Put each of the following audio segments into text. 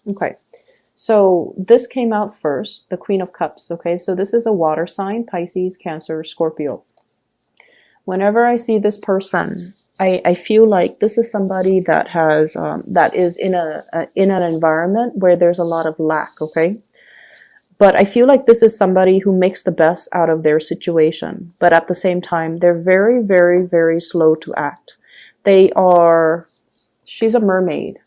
Okay. So this came out first, the Queen of Cups. Okay. So this is a water sign, Pisces, Cancer, Scorpio. Whenever I see this person, I feel like this is somebody that has that is in in an environment where there's a lot of lack. Okay. But I feel like this is somebody who makes the best out of their situation. But at the same time, they're very, very, very slow to act. They are, she's a mermaid.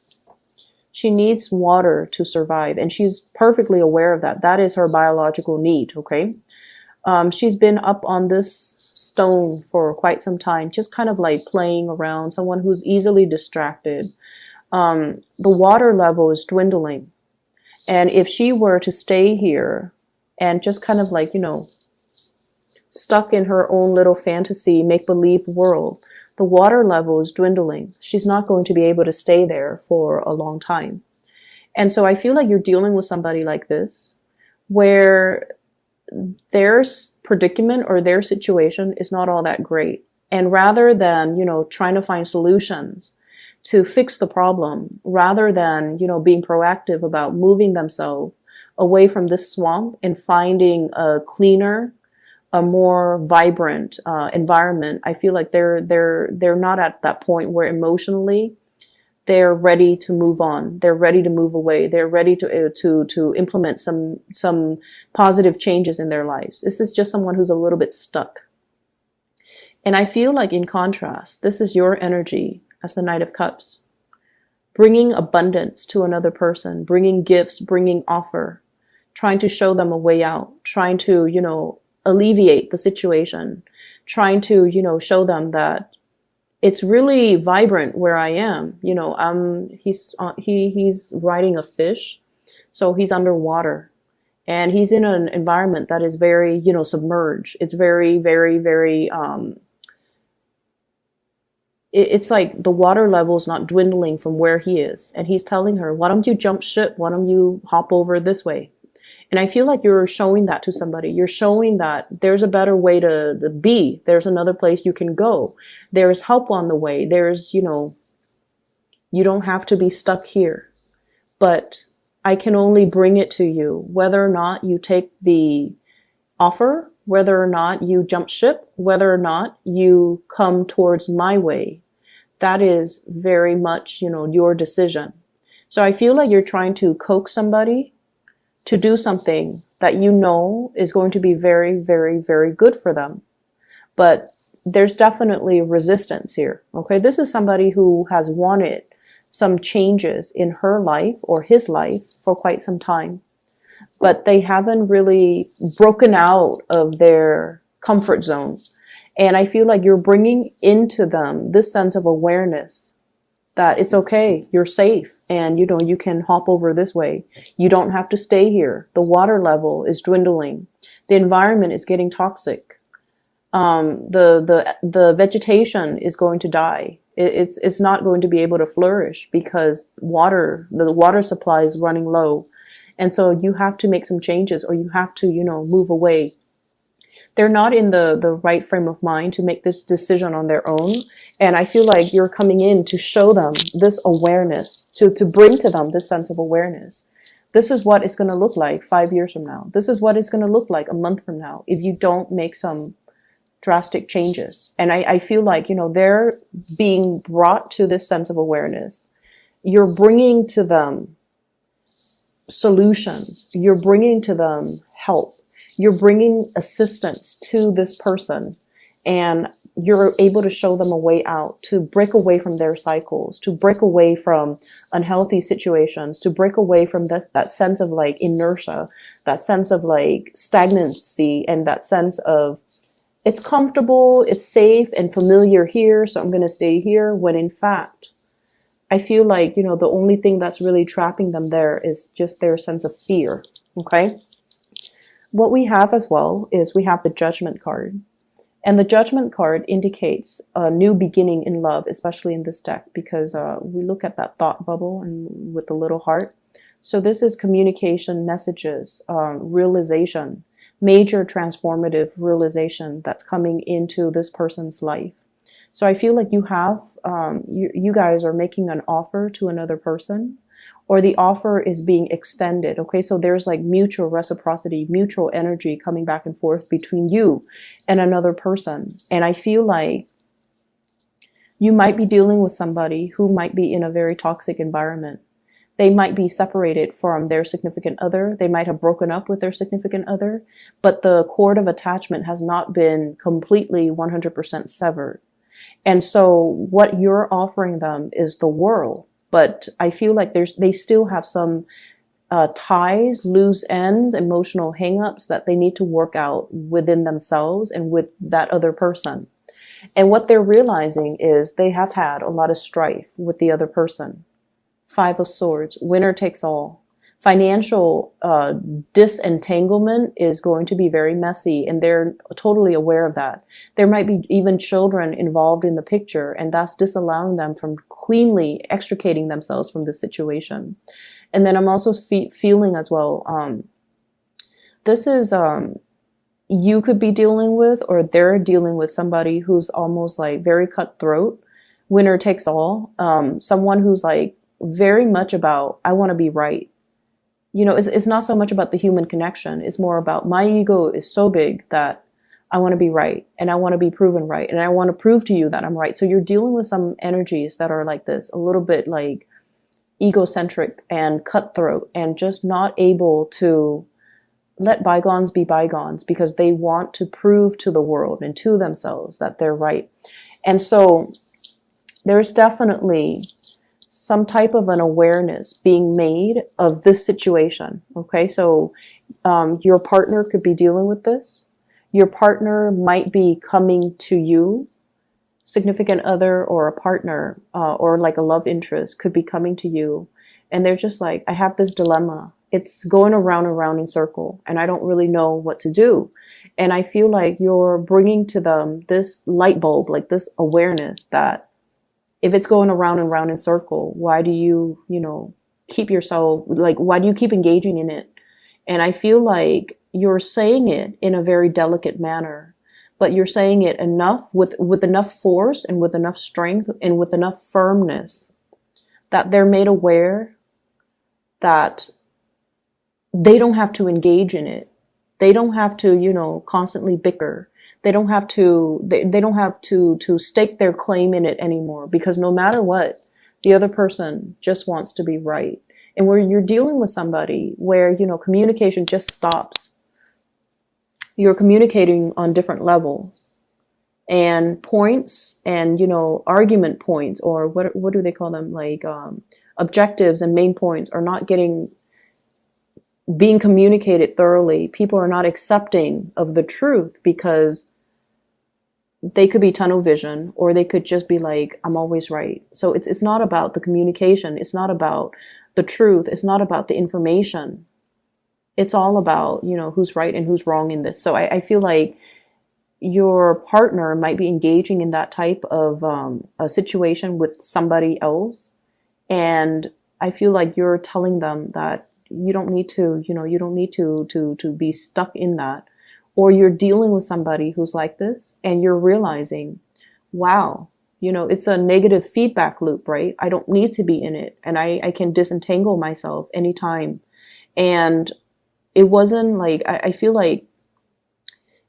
She needs water to survive, and she's perfectly aware of that. That is her biological need, okay? She's been up on this stone for quite some time, just kind of like playing around, someone who's easily distracted. The water level is dwindling. And if she were to stay here and just kind of like, stuck in her own little fantasy, make-believe world, the water level is dwindling. She's not going to be able to stay there for a long time. And so I feel like you're dealing with somebody like this, where their predicament or their situation is not all that great. And rather than, trying to find solutions to fix the problem, rather than, being proactive about moving themselves away from this swamp and finding a cleaner, a more vibrant environment, I feel like they're not at that point where emotionally they're ready to move on. They're ready to move away. They're ready to implement some positive changes in their lives. This is just someone who's a little bit stuck. And I feel like in contrast, this is your energy as the Knight of Cups, bringing abundance to another person, bringing gifts, bringing offer, trying to show them a way out, trying to, alleviate the situation, trying to, show them that it's really vibrant where I am. He's riding a fish, so he's underwater, and he's in an environment that is very, submerged. It's very, very, very, it's like the water level is not dwindling from where he is. And he's telling her, why don't you jump ship? Why don't you hop over this way? And I feel like you're showing that to somebody. You're showing that there's a better way to be. There's another place you can go. There's help on the way. There's, you don't have to be stuck here. But I can only bring it to you. Whether or not you take the offer, whether or not you jump ship, whether or not you come towards my way, that is very much, your decision. So I feel like you're trying to coax somebody to do something that is going to be very, very, very good for them. But there's definitely resistance here. Okay. This is somebody who has wanted some changes in her life or his life for quite some time, but they haven't really broken out of their comfort zone. And I feel like you're bringing into them this sense of awareness that it's okay, you're safe, and you can hop over this way. You don't have to stay here. The water level is dwindling. The environment is getting toxic. The vegetation is going to die. It's not going to be able to flourish because the water supply is running low. And so you have to make some changes, or you have to, move away. They're not in the right frame of mind to make this decision on their own. And I feel like you're coming in to show them this awareness, to bring to them this sense of awareness. This is what it's going to look like 5 years from now. This is what it's going to look like a month from now if you don't make some drastic changes. And I feel like, they're being brought to this sense of awareness. You're bringing to them solutions. You're bringing to them help. You're bringing assistance to this person, and you're able to show them a way out, to break away from their cycles, to break away from unhealthy situations, to break away from that sense of like inertia, that sense of like stagnancy, and that sense of it's comfortable, it's safe and familiar here, so I'm going to stay here, when in fact, I feel like, the only thing that's really trapping them there is just their sense of fear. Okay. What we have as well is we have the Judgment card. And the Judgment card indicates a new beginning in love, especially in this deck, because we look at that thought bubble and with the little heart. So this is communication, messages, realization, major transformative realization that's coming into this person's life. So I feel like you have, you guys are making an offer to another person, or the offer is being extended. Okay, so there's like mutual reciprocity, mutual energy coming back and forth between you and another person. And I feel like you might be dealing with somebody who might be in a very toxic environment. They might be separated from their significant other. They might have broken up with their significant other, but the cord of attachment has not been completely 100% severed. And so what you're offering them is the world. But I feel like they still have some ties, loose ends, emotional hangups that they need to work out within themselves and with that other person. And what they're realizing is they have had a lot of strife with the other person. Five of Swords, winner takes all. Financial disentanglement is going to be very messy, and they're totally aware of that. There might be even children involved in the picture, and that's disallowing them from cleanly extricating themselves from this situation. And then I'm also feeling as well, this is you could be dealing with, or they're dealing with somebody who's almost like very cutthroat, winner takes all, someone who's like very much about, I want to be right. You know, it's not so much about the human connection. It's more about my ego is so big that I want to be right, and I want to be proven right, and I want to prove to you that I'm right. So you're dealing with some energies that are like this, a little bit like egocentric and cutthroat, and just not able to let bygones be bygones because they want to prove to the world and to themselves that they're right. And so there's definitely some type of an awareness being made of this situation. Okay, so your partner could be dealing with this. Your partner might be coming to you, significant other or a partner or like a love interest could be coming to you, and they're just like, I have this dilemma. It's going around and around in circle, and I don't really know what to do. And I feel like you're bringing to them this light bulb, like this awareness that if it's going around and around in circle, why do you, keep yourself, like, why do you keep engaging in it? And I feel like you're saying it in a very delicate manner, but you're saying it enough with enough force and with enough strength and with enough firmness that they're made aware that they don't have to engage in it. They don't have to, constantly bicker. They don't have to, they don't have to stake their claim in it anymore, because no matter what, the other person just wants to be right. And where you're dealing with somebody where, communication just stops. You're communicating on different levels, and points and, argument points, or what do they call them? Like, objectives and main points are not being communicated thoroughly. People are not accepting of the truth because they could be tunnel vision, or they could just be like, I'm always right. So it's not about the communication. It's not about the truth. It's not about the information. It's all about, who's right and who's wrong in this. So I feel like your partner might be engaging in that type of a situation with somebody else. And I feel like you're telling them that you don't need to, you don't need to be stuck in that. Or you're dealing with somebody who's like this, and you're realizing, wow, it's a negative feedback loop, right? I don't need to be in it, and I can disentangle myself anytime. And it wasn't like, I feel like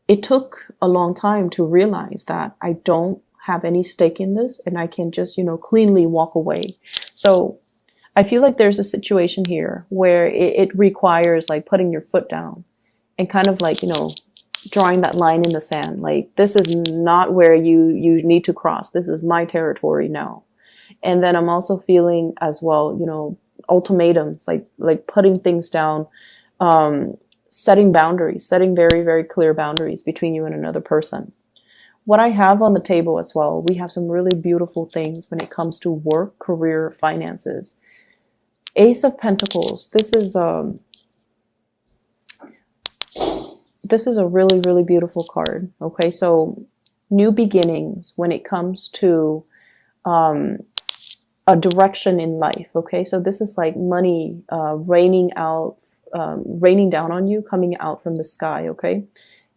it took a long time to realize that I don't have any stake in this, and I can just, cleanly walk away. So I feel like there's a situation here where it requires like putting your foot down and kind of like, drawing that line in the sand. Like, this is not where you need to cross. This is my territory now. And then I'm also feeling as well, ultimatums, like putting things down, setting boundaries, setting very, very clear boundaries between you and another person. What I have on the table as well, we have some really beautiful things when it comes to work, career, finances. Ace of Pentacles. This is a really, really beautiful card. Okay, so new beginnings when it comes to a direction in life. Okay, so this is like money raining down on you, coming out from the sky. Okay,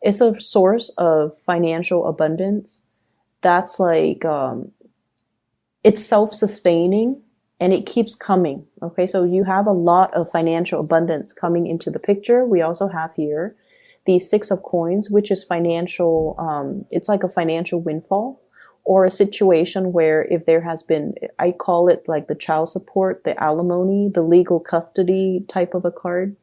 it's a source of financial abundance that's like it's self-sustaining. and it keeps coming. Okay, so you have a lot of financial abundance coming into the picture. We also have here the Six of Coins, which is financial, it's like a financial windfall, or a situation where if there has been, I call it like the child support, the alimony, the legal custody type of a card.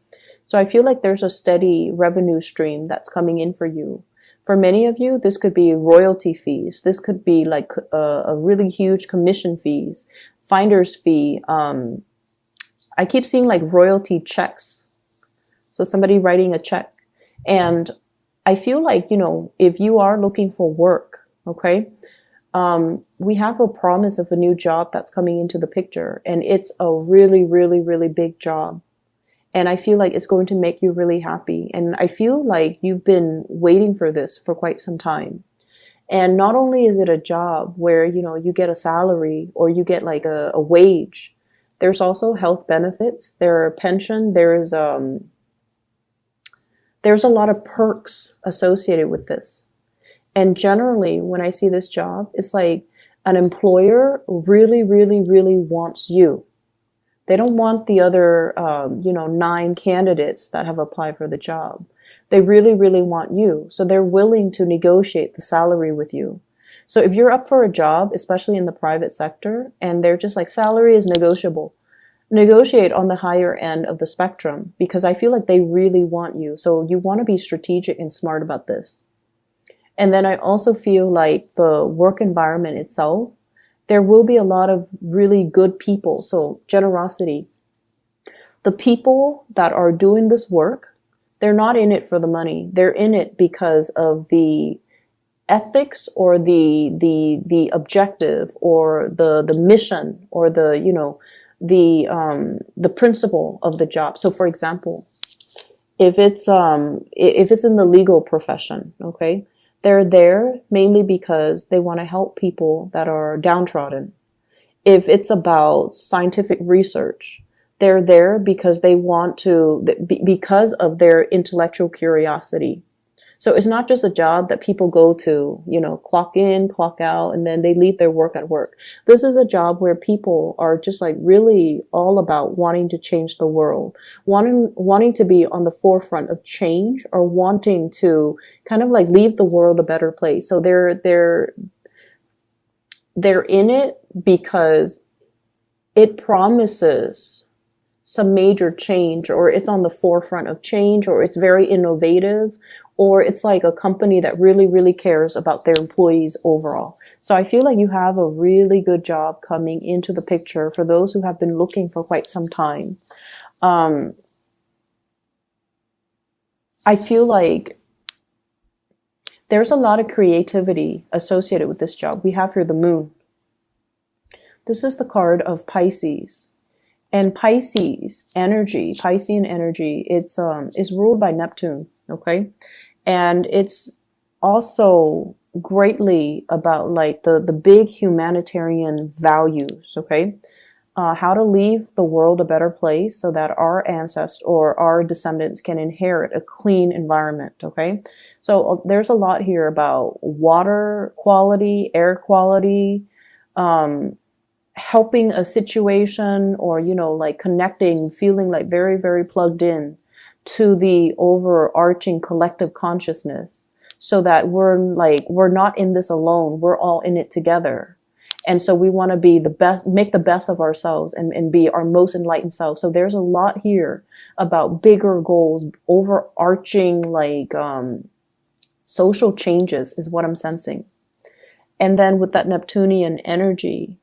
So I feel like there's a steady revenue stream that's coming in for you. For many of you, this could be royalty fees. This could be like a really huge commission fees, finder's fee. I keep seeing like royalty checks. So somebody writing a check. And I feel like, you know, if you are looking for work, okay, we have a promise of a new job that's coming into the picture, and it's a really, really, really big job. And I feel like it's going to make you really happy. And I feel like you've been waiting for this for quite some time. And not only is it a job where, you know, you get a salary or you get like a wage, there's also health benefits, there are pension, there's a lot of perks associated with this. And generally, when I see this job, it's like an employer really, really, really wants you. They don't want the other, 9 candidates that have applied for the job. They really, really want you. So they're willing to negotiate the salary with you. So if you're up for a job, especially in the private sector, and they're just like, salary is negotiable, negotiate on the higher end of the spectrum, because I feel like they really want you. So you want to be strategic and smart about this. And then I also feel like the work environment itself, there will be a lot of really good people. So generosity. The people that are doing this work, they're not in it for the money. They're in it because of the ethics or the objective or the mission or the principle of the job. So for example, if it's in the legal profession, okay, they're there mainly because they want to help people that are downtrodden. If it's about scientific research, they're there because they want to, because of their intellectual curiosity. So it's not just a job that people go to, you know, clock in, clock out, and then they leave their work at work. This is a job where people are just like really all about wanting to change the world, wanting to be on the forefront of change, or wanting to kind of like leave the world a better place. So they're in it because it promises some major change, or it's on the forefront of change, or it's very innovative, or it's like a company that really, really cares about their employees overall. So I feel like you have a really good job coming into the picture for those who have been looking for quite some time. I feel like there's a lot of creativity associated with this job. We have here the moon. This is the card of Pisces. And Piscean energy, it's is ruled by Neptune, okay? And it's also greatly about like the big humanitarian values, okay? How to leave the world a better place so that our ancestors or our descendants can inherit a clean environment, okay? So there's a lot here about water quality, air quality, helping a situation, or, you know, like connecting, feeling like very, very plugged in to the overarching collective consciousness, so that we're not in this alone. We're all in it together. And so we want to be the best, make the best of ourselves, and be our most enlightened self. So there's a lot here about bigger goals, overarching like social changes is what I'm sensing. And then with that Neptunian energy,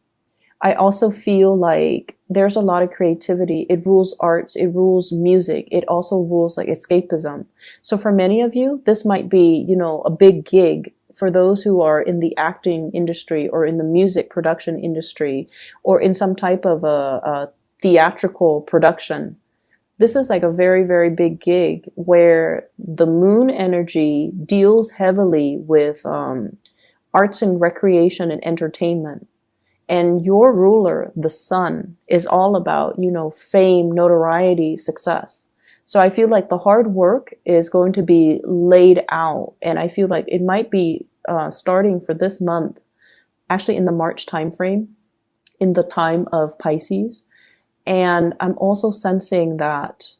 I also feel like there's a lot of creativity. It rules arts, it rules music, it also rules like escapism. So for many of you, this might be, you know, a big gig. For those who are in the acting industry, or in the music production industry, or in some type of a theatrical production, this is like a very, very big gig where the moon energy deals heavily with arts and recreation and entertainment. And your ruler, the sun, is all about, you know, fame, notoriety, success. So I feel like the hard work is going to be laid out. And I feel like it might be starting for this month, actually in the March timeframe. in the time of Pisces. And I'm also sensing that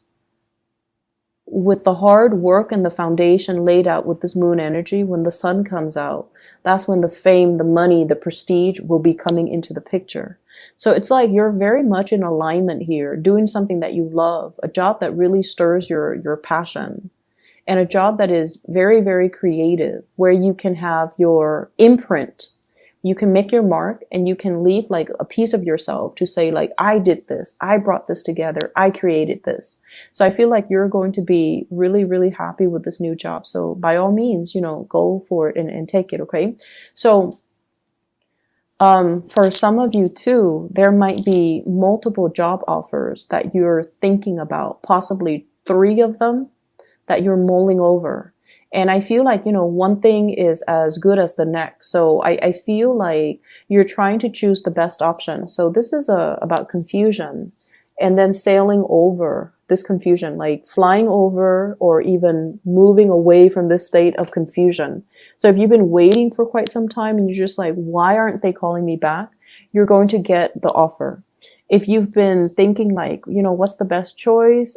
with the hard work and the foundation laid out with this moon energy, when the sun comes out, that's when the fame, the money, the prestige will be coming into the picture. So it's like you're very much in alignment here, doing something that you love, a job that really stirs your passion, and a job that is very, very creative, where you can have your imprint. You can make your mark and you can leave like a piece of yourself to say like, I did this, I brought this together, I created this. So I feel like you're going to be really, really happy with this new job. So by all means, you know, go for it and take it. Okay. So, for some of you too, there might be multiple job offers that you're thinking about, possibly 3 of them that you're mulling over. And I feel like, you know, one thing is as good as the next. So I feel like you're trying to choose the best option. So this is about confusion and then sailing over this confusion, like flying over or even moving away from this state of confusion. So if you've been waiting for quite some time and you're just like, why aren't they calling me back? You're going to get the offer. If you've been thinking like, you know, what's the best choice?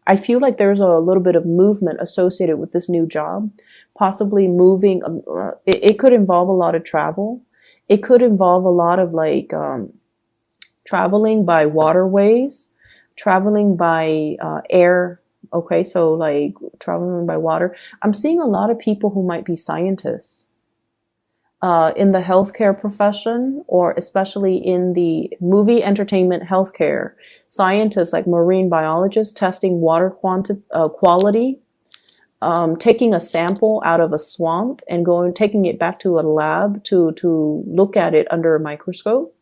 I feel like there's a little bit of movement associated with this new job, possibly moving. It could involve a lot of travel. It could involve a lot of like, traveling by waterways, traveling by, air. Okay. So like traveling by water. I'm seeing a lot of people who might be scientists. In the healthcare profession, or especially in the movie entertainment healthcare, scientists like marine biologists testing water quality, taking a sample out of a swamp and taking it back to a lab to look at it under a microscope,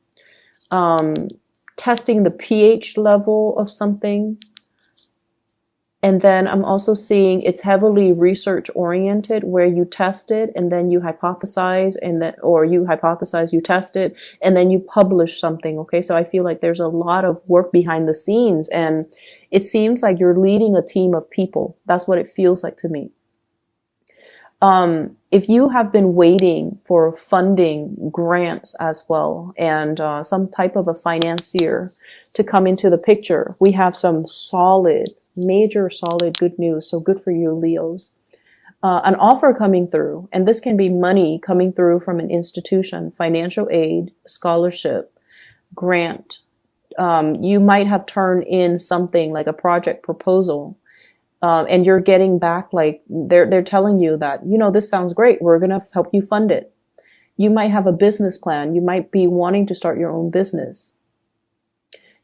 testing the pH level of something. And then I'm also seeing it's heavily research oriented, where you test it and then you hypothesize, or you hypothesize, you test it, and then you publish something. Okay. So I feel like there's a lot of work behind the scenes, and it seems like you're leading a team of people. That's what it feels like to me. If you have been waiting for funding, grants as well, and some type of a financier to come into the picture, we have some major solid good news. So good for you, Leos. An offer coming through, and this can be money coming through from an institution, financial aid, scholarship, grant. You might have turned in something like a project proposal, and you're getting back like they're telling you that, you know, this sounds great. We're going to help you fund it. You might have a business plan. You might be wanting to start your own business,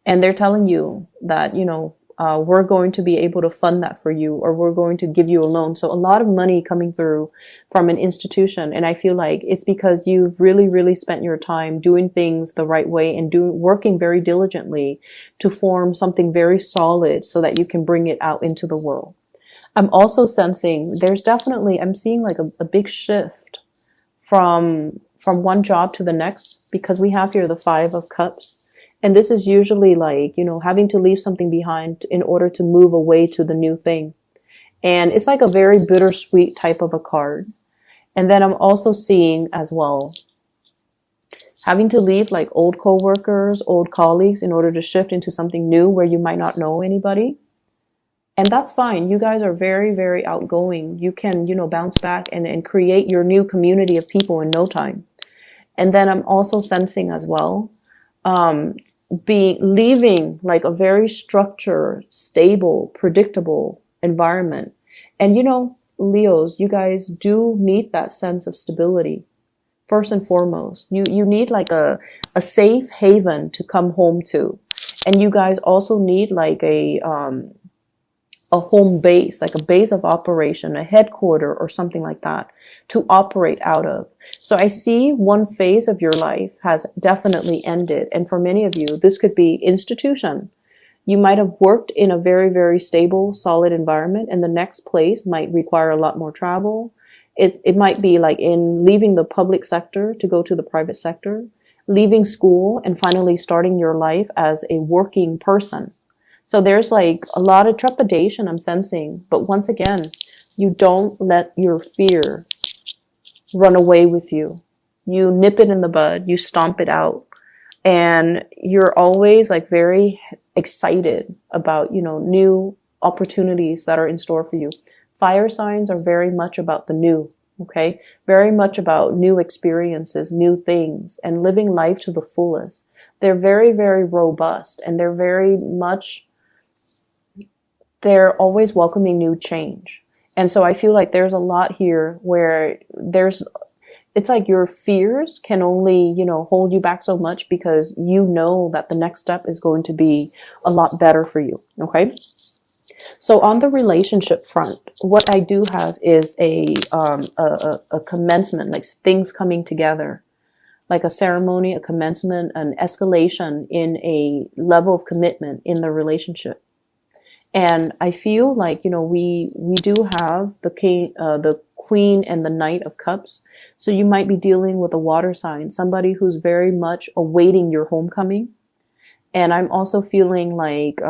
and they're telling you that, you know, we're going to be able to fund that for you, or we're going to give you a loan. So a lot of money coming through from an institution. And I feel like it's because you've really, really spent your time doing things the right way and working very diligently to form something very solid so that you can bring it out into the world. I'm also sensing I'm seeing like a big shift from one job to the next, because we have here the 5 of Cups. And this is usually like, you know, having to leave something behind in order to move away to the new thing. And it's like a very bittersweet type of a card. And then I'm also seeing as well, having to leave like old coworkers, old colleagues in order to shift into something new where you might not know anybody. And that's fine. You guys are very, very outgoing. You can, you know, bounce back and create your new community of people in no time. And then I'm also sensing as well, leaving like a very structured, stable, predictable environment. And you know, Leos, you guys do need that sense of stability. First and foremost, you need like a safe haven to come home to. And you guys also need like a home base, like a base of operation, a headquarter or something like that to operate out of. So I see one phase of your life has definitely ended. And for many of you, this could be institution. You might have worked in a very, very stable, solid environment, and the next place might require a lot more travel. It might be like in leaving the public sector to go to the private sector, leaving school and finally starting your life as a working person. So there's like a lot of trepidation I'm sensing. But once again, you don't let your fear run away with you. You nip it in the bud. You stomp it out. And you're always like very excited about, new opportunities that are in store for you. Fire signs are very much about the new, okay? Very much about new experiences, new things, and living life to the fullest. They're very, very robust, and they're always welcoming new change. And so I feel like there's a lot here where it's like your fears can only, hold you back so much because you know that the next step is going to be a lot better for you. Okay. So on the relationship front, what I do have is a commencement, like things coming together, like a ceremony, a commencement, an escalation in a level of commitment in the relationship. And I feel like, we do have the Queen and the Knight of Cups. So you might be dealing with a water sign, somebody who's very much awaiting your homecoming. And I'm also feeling like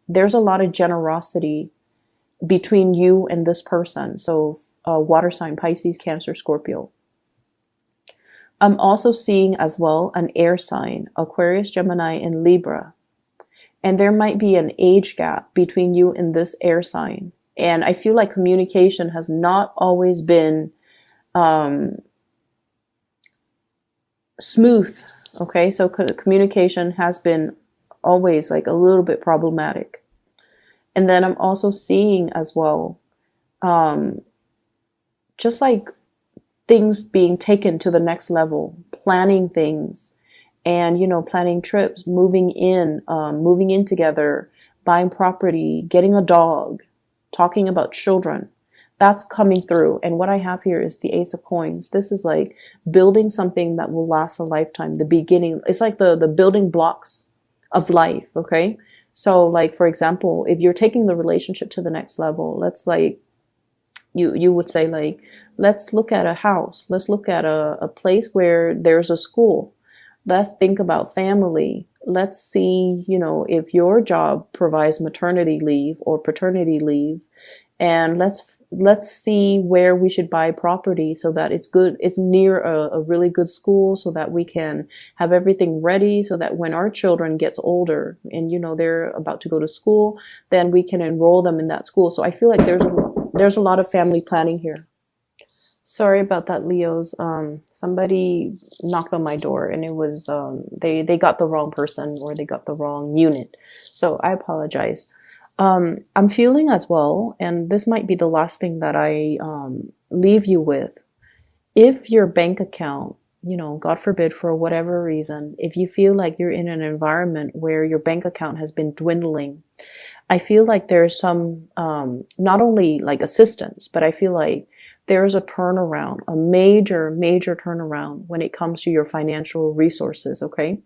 there's a lot of generosity between you and this person. So water sign, Pisces, Cancer, Scorpio. I'm also seeing as well an air sign, Aquarius, Gemini, and Libra. And there might be an age gap between you and this air sign. And I feel like communication has not always been smooth. Okay, so communication has been always like a little bit problematic. And then I'm also seeing as well, just like things being taken to the next level, planning things, and, planning trips, moving in together, buying property, getting a dog, talking about children. That's coming through. And what I have here is the Ace of Coins. This is like building something that will last a lifetime. The beginning. It's like the building blocks of life. Okay. So like, for example, if you're taking the relationship to the next level, let's like, you would say like, let's look at a house. Let's look at a place where there's a school. Let's think about family. Let's see, if your job provides maternity leave or paternity leave, and let's see where we should buy property so that it's good. It's near a really good school so that we can have everything ready so that when our children gets older and, they're about to go to school, then we can enroll them in that school. So I feel like there's a lot of family planning here. Sorry about that, Leos. Somebody knocked on my door and it was, they got the wrong person or they got the wrong unit. So I apologize. I'm feeling as well, and this might be the last thing that I, leave you with. If your bank account, God forbid, for whatever reason, if you feel like you're in an environment where your bank account has been dwindling, I feel like there's some, not only like assistance, but I feel like there's a turnaround, a major, major turnaround when it comes to your financial resources, okay?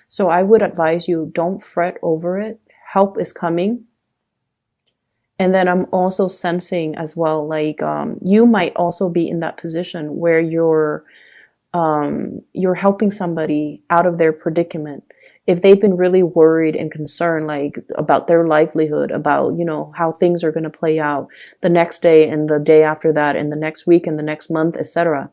So I would advise you, don't fret over it. Help is coming. And then I'm also sensing as well, like, you might also be in that position where you're helping somebody out of their predicament. If they've been really worried and concerned, like about their livelihood, about, how things are going to play out the next day and the day after that and the next week and the next month, etc.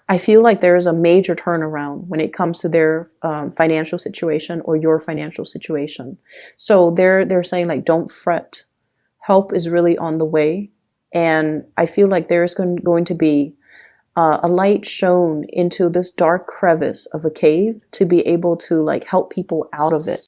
I feel like there is a major turnaround when it comes to their financial situation or your financial situation. So they're saying like, don't fret. Help is really on the way. And I feel like there's going to be a light shone into this dark crevice of a cave to be able to like help people out of it.